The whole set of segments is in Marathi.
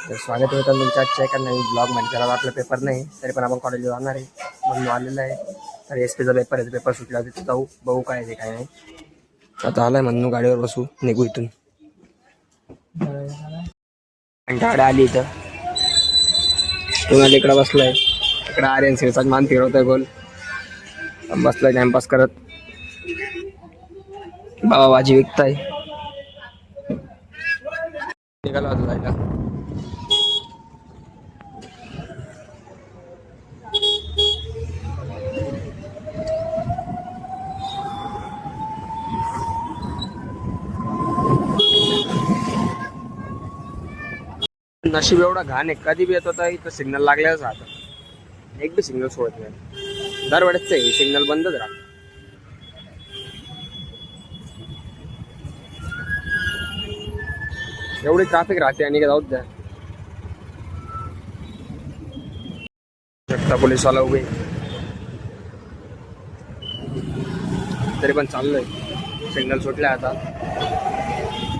तर स्वागत होतं तुमच्या आजच्या एका नवीन ब्लॉगमध्ये. जरा आपला पेपर नाही तरी पण आपण कॉलेजला जाणार आहे म्हणून आलेलं आहे. तर एस पीचा पेपर आहे, पेपर सुटला तिथे जाऊ बघू काय आहे काय नाही. आता आलाय म्हणून गाडीवर बसू निघू इथून. गाडी आली इथं तुम्हाला इकडं बसलाय, इकडं आर्यन सिरचा मान फिरवतोय गोल बसलाय टाइमपास करत. बाबा भाजी विकताय निघाला होता जायला. नशीब एवढा घाण आहे, कधी बी येत होता इथं सिग्नल लागल्याच राहतं, एक बी सिग्नल सोडत नाही. दरवेळेच आहे सिग्नल बंदच राहत. एवढी ट्रॅफिक राहते आणि जाऊच द्या. पोलीसवाला उभे तरी पण चाललोय. सिग्नल सुटलाय आता,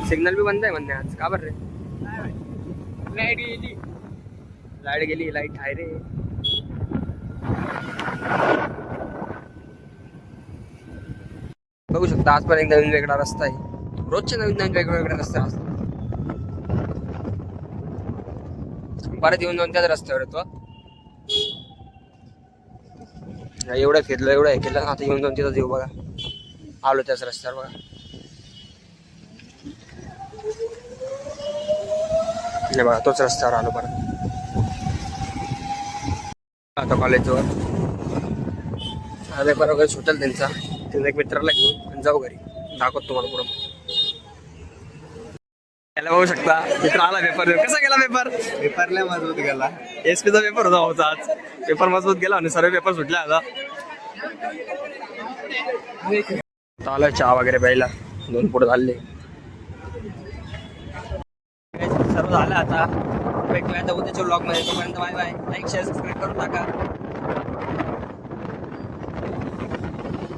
सिग्नल बी बंद आहे म्हणणे आज. का बरं रे? लाईट गेली, लाईट आहे रे. बघू शकता आजपर्यंत नवीन वेगळा रस्ता आहे. रोजचे नवीन नवीन वेगवेगळे रस्ते असतात. परत येऊन जाऊन त्याच रस्त्यावर येतो. एवढं फिरलं एवढं हे केलं, आता येऊन जाऊन तिथं येऊ. बघा आलो त्याच रस्त्यावर. बघा नाही, बघा तोच रस्त्यावर आलो परत. आता कॉलेजवर पेपर वगैरे सुटेल त्यांचा, एक मित्राला घेऊन जाऊ घरी. दाखवतो तुम्हाला पुढं. त्याला बघू शकता मित्र आला पेपर. कसा गेला पेपर? पेपरला मजबूत गेला. एसपीचा पेपर होता भाऊचा आज. पेपर मजबूत गेला आणि सर्व पेपर सुटले. आता आला चहा वगैरे प्यायला, 2 पुढे झाले. सर्व झालं आता. भेटूया आता उद्याच्या ब्लॉग मध्ये. तोपर्यंत bye bye. Like share subscribe करून टाका.